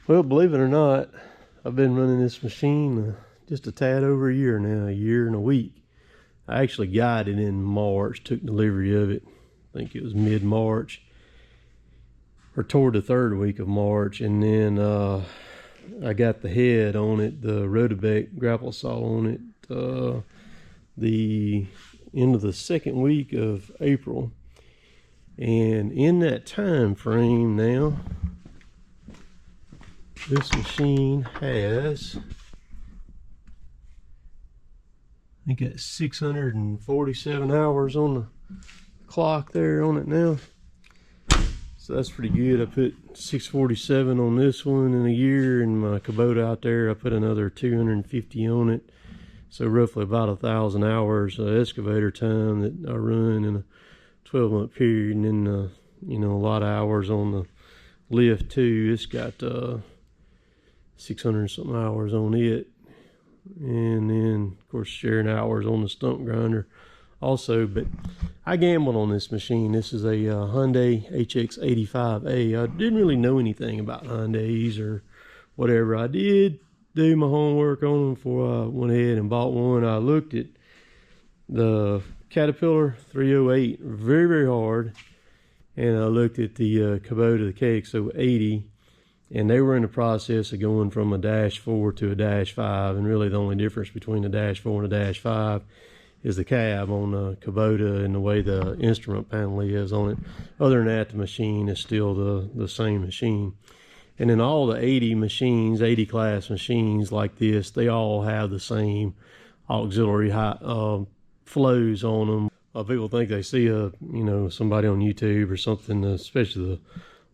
Well, believe it or not, I've been running this machine just a tad over a year now, a year and a week. I actually got it in March, took delivery of it. I think it was mid-March or toward the third week of March. And then I got the head on it, the Rotobeck grapple saw on it, the end of the second week of April. And in that time frame now, this machine has, I think it's 647 hours on the clock there on it now. So that's pretty good. I put 647 on this one in a year, and my Kubota out there, I put another 250 on it. So roughly about 1,000 hours of excavator time that I run in a 12-month period. And then, you know, a lot of hours on the lift too. It's got 600 something hours on it. And then, of course, sharing hours on the stump grinder also. But I gambled on this machine. This is a Hyundai HX85A. I didn't really know anything about Hyundais or whatever. I did do my homework on them before I went ahead and bought one. I looked at the Caterpillar 308 very, very hard, and I looked at the Kubota, the KX80, and they were in the process of going from a -4 to a -5, and really the only difference between the -4 and the -5 is the cab on the Kubota and the way the instrument panel is on it. Other than that, the machine is still the same machine. And then all the 80 machines, 80 class machines like this, they all have the same auxiliary flows on them. People think they see somebody on YouTube or something, especially the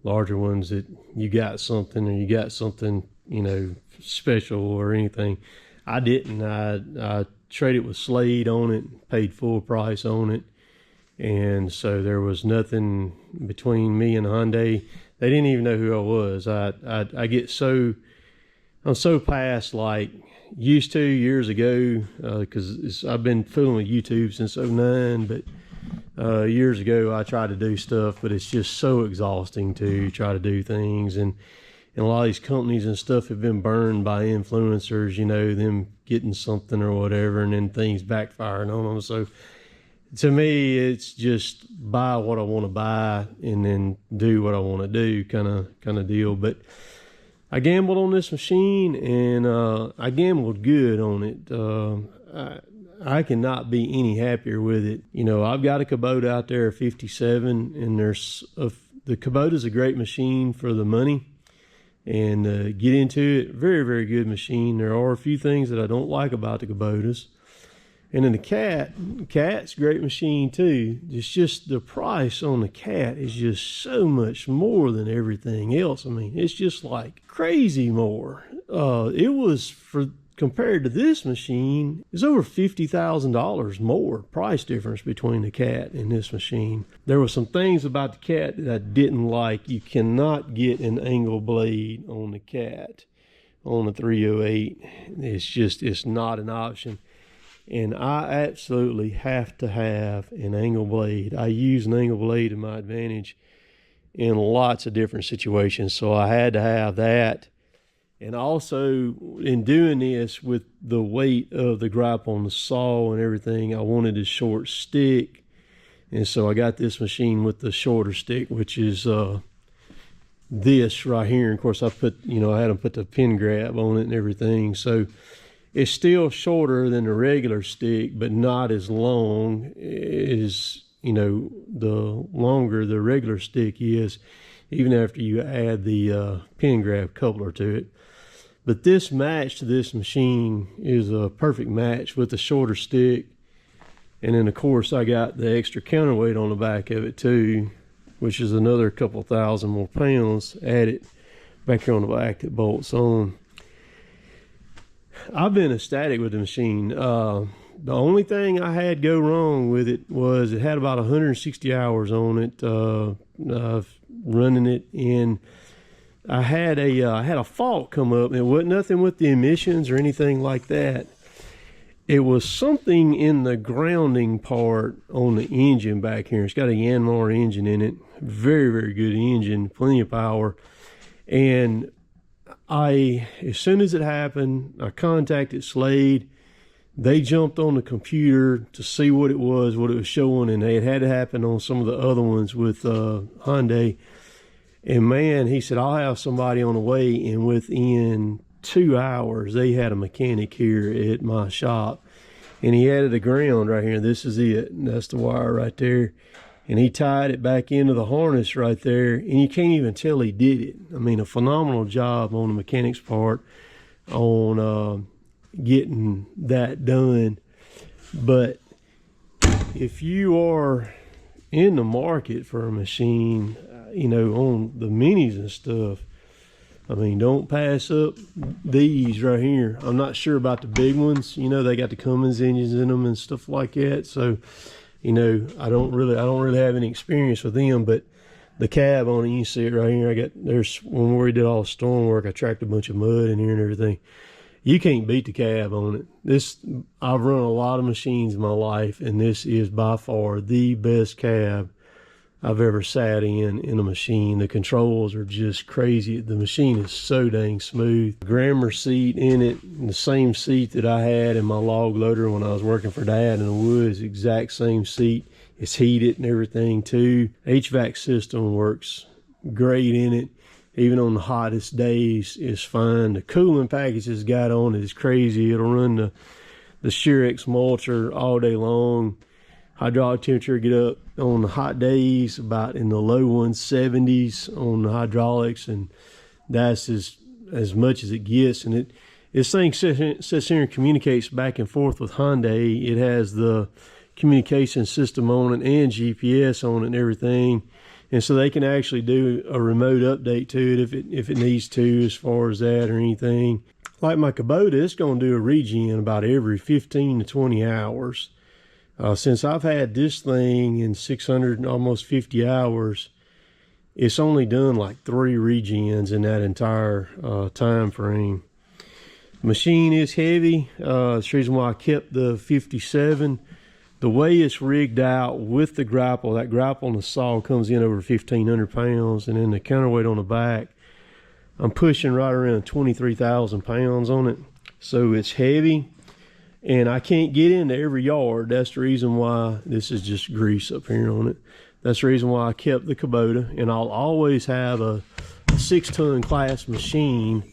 larger ones, that you got something or you got something, special or anything. I didn't. I traded with Slade on it, paid full price on it. And so there was nothing between me and Hyundai. They didn't even know who I was. I'm so past like used to years ago, because I've been fooling with YouTube since '09, but years ago I tried to do stuff, but it's just so exhausting to try to do things. And a lot of these companies and stuff have been burned by influencers, them getting something or whatever, and then things backfiring on them. So to me, it's just buy what I want to buy and then do what I want to do kind of deal. But I gambled on this machine, and I gambled good on it. I cannot be any happier with it. I've got a Kubota out there, a 57, and the Kubota's a great machine for the money. And get into it, very, very good machine. There are a few things that I don't like about the Kubotas. And then the Cat's a great machine too. It's just the price on the Cat is just so much more than everything else. I mean, it's just like crazy more. It was, compared to this machine, it's over $50,000 more price difference between the Cat and this machine. There were some things about the Cat that I didn't like. You cannot get an angle blade on the Cat on the 308. It's not an option. And I absolutely have to have an angle blade. I use an angle blade to my advantage in lots of different situations. So I had to have that. And also, in doing this with the weight of the gripe on the saw and everything, I wanted a short stick. And so I got this machine with the shorter stick, which is this right here. And of course, I had them put the pin grab on it and everything. So it's still shorter than the regular stick, but not as long as, the longer the regular stick is, even after you add the pin grab coupler to it. But this match to this machine is a perfect match with the shorter stick. And then, of course, I got the extra counterweight on the back of it too, which is another couple thousand more pounds added back here on the back that bolts on. I've been ecstatic with the machine. The only thing I had go wrong with it was it had about 160 hours on it, running it in. I had a fault come up. It wasn't nothing with the emissions or anything like that. It was something in the grounding part on the engine back here. It's got a Yanmar engine in it. Very, very good engine, plenty of power. And as soon as it happened, I contacted Slade. They jumped on the computer to see what it was showing, and it had to happen on some of the other ones with Hyundai. And man, he said, I'll have somebody on the way. And within 2 hours, they had a mechanic here at my shop. And he added a ground right here. This is it. And that's the wire right there. And he tied it back into the harness right there. And you can't even tell he did it. I mean, a phenomenal job on the mechanic's part on getting that done. But if you are in the market for a machine, you know, on the minis and stuff, I mean, don't pass up these right here. I'm not sure about the big ones. You know, they got the Cummins engines in them and stuff like that. So, you know, I don't really have any experience with them. But the cab on it, you can see it right here. When we did all the storm work, I tracked a bunch of mud in here and everything. You can't beat the cab on it. I've run a lot of machines in my life, and this is by far the best cab I've ever sat in a machine. The controls are just crazy. The machine is so dang smooth. Grammer seat in it, the same seat that I had in my log loader when I was working for Dad in the woods, exact same seat. It's heated and everything too. HVAC system works great in it. Even on the hottest days, it's fine. The cooling package it's got on it is crazy. It'll run the Sherex mulcher all day long. Hydraulic temperature get up on the hot days about in the low 170s on the hydraulics, and that's as much as it gets. And this thing sits here and communicates back and forth with Hyundai. It has the communication system on it and GPS on it and everything. And so they can actually do a remote update to it if it needs to, as far as that or anything. Like my Kubota, it's going to do a regen about every 15 to 20 hours. Since I've had this thing in 600 almost 50 hours, it's only done like 3 regens in that entire time frame. The machine is heavy. That's the reason why I kept the 57. The way it's rigged out with the grapple, that grapple on the saw comes in over 1,500 pounds, and then the counterweight on the back, I'm pushing right around 23,000 pounds on it. So it's heavy, and I can't get into every yard. That's the reason why this is just grease up here on it. That's the reason why I kept the Kubota, and I'll always have a 6-ton class machine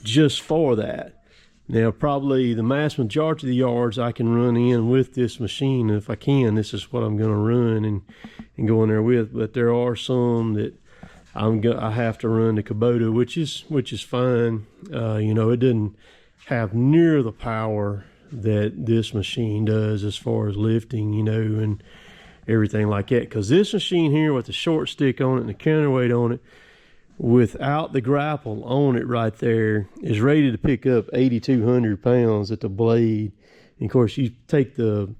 just for that. Now, probably the mass majority of the yards I can run in with this machine. And if I can, this is what I'm going to run and go in there with. But there are some that I have to run the Kubota, which is fine. You know, it didn't have near the power that this machine does as far as lifting, you know, and everything like that. Because this machine here with the short stick on it and the counterweight on it, without the grapple on it right there, is rated to pick up 8,200 pounds at the blade. And of course, you take the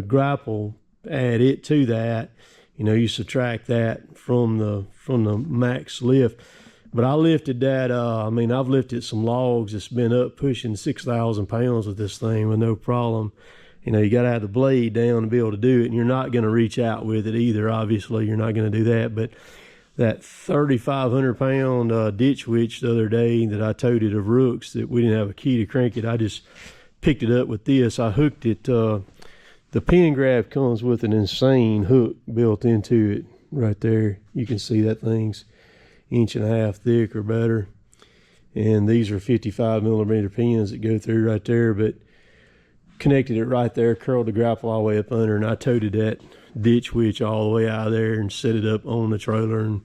grapple, add it to that, you know, you subtract that from the max lift. But I lifted that, I mean, I've lifted some logs that's been up pushing 6,000 pounds with this thing with no problem. You know, you got to have the blade down to be able to do it, and you're not going to reach out with it either. Obviously, you're not going to do that. But that 3,500 pound ditch witch the other day that I towed it of Rooks, that we didn't have a key to crank it, I just picked it up with this. I hooked it. The pin grab comes with an insane hook built into it right there. You can see that thing's 1.5 inches thick or better. And these are 55 millimeter pins that go through right there, but connected it right there, curled the grapple all the way up under, and I toted that ditch witch all the way out of there and set it up on the trailer, and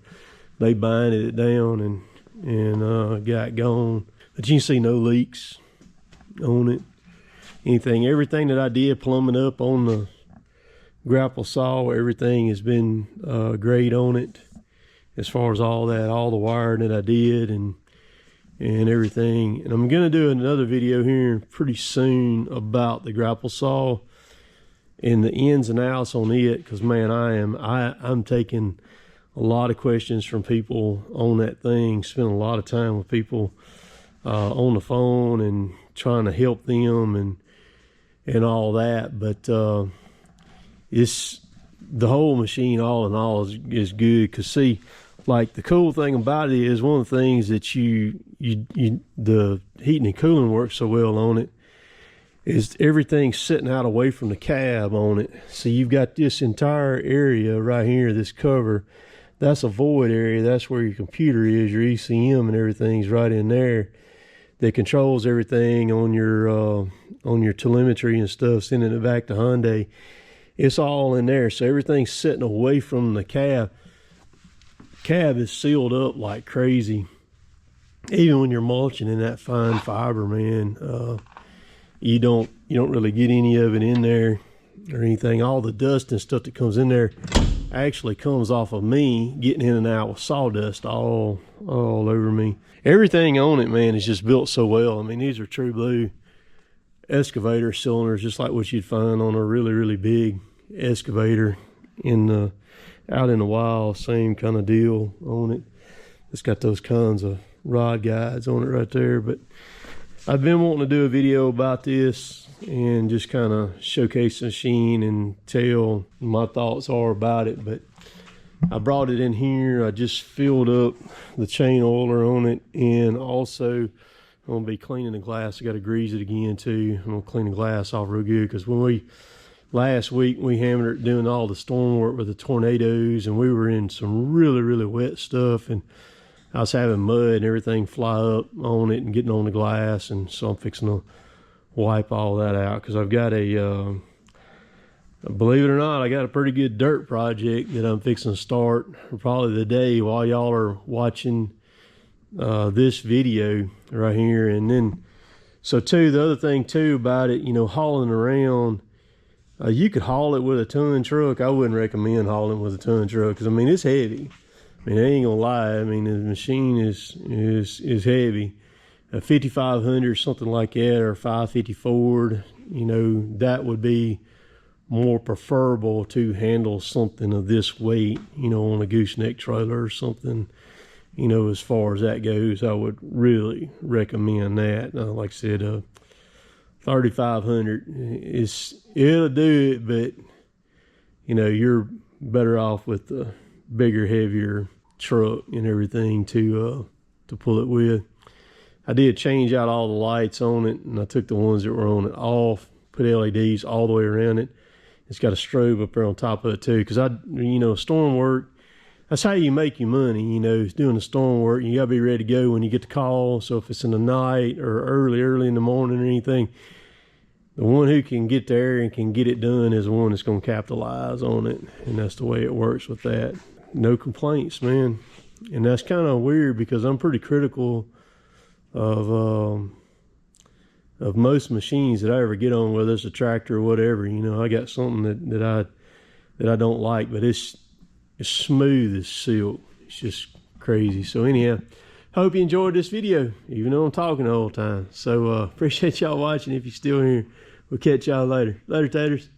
they binded it down and got gone. But you can see no leaks on it, everything that I did plumbing up on the grapple saw, everything has been great on it as far as all the wiring that I did and everything. And I'm gonna do another video here pretty soon about the grapple saw and the ins and outs on it, because man, I'm taking a lot of questions from people on that thing, spending a lot of time with people on the phone and trying to help them and all that. But it's the whole machine all in all is good. Because see, like the cool thing about it is one of the things that the heating and cooling works so well on it is everything's sitting out away from the cab on it. So you've got this entire area right here, this cover, that's a void area. That's where your computer is, your ECM and everything's right in there. That controls everything on your telemetry and stuff, sending it back to Hyundai. It's all in there. So everything's sitting away from the cab. Cab is sealed up like crazy. Even when you're mulching in that fine fiber, man, you don't really get any of it in there or anything. All the dust and stuff that comes in there actually comes off of me getting in and out with sawdust all over me. Everything on it, man, is just built so well. I mean, these are true blue excavator cylinders, just like what you'd find on a really, really big excavator out in the wild. Same kind of deal on it. It's got those kinds of rod guides on it right there. But I've been wanting to do a video about this and just kind of showcase the machine and tell my thoughts are about it. But I brought it in here. I just filled up the chain oiler on it, and also I'm gonna be cleaning the glass. I got to grease it again too. I'm gonna clean the glass off real good, because last week we hammered it doing all the storm work with the tornadoes, and we were in some really, really wet stuff, and I was having mud and everything fly up on it and getting on the glass. And so I'm fixing to wipe all that out, because I've got believe it or not, I got a pretty good dirt project that I'm fixing to start probably the day while y'all are watching this video right here. And then, so too, the other thing too about it, hauling around, you could haul it with a ton truck. I wouldn't recommend hauling with a ton truck, because I mean, it's heavy. I mean, I ain't gonna lie. I mean, the machine is heavy. A 5500, something like that, or 550 Ford, that would be more preferable to handle something of this weight, on a gooseneck trailer or something. As far as that goes, I would really recommend that. Like I said, 3500 it'll do it, but you're better off with the bigger, heavier truck and everything to pull it with. I did change out all the lights on it, and I took the ones that were on it off, put LEDs all the way around it. It's got a strobe up there on top of it too, because storm work, that's how you make your money. Doing the storm work, you gotta be ready to go when you get the call. So if it's in the night or early in the morning or anything, the one who can get there and can get it done is the one that's going to capitalize on it. And that's the way it works with that. No complaints, man. And that's kind of weird, because I'm pretty critical of most machines that I ever get on, whether it's a tractor or whatever. I got something that I don't like, but it's smooth as silk. It's just crazy. So anyhow, hope you enjoyed this video, even though I'm talking the whole time. So appreciate y'all watching. If you're still here, we'll catch y'all later. Later, taters.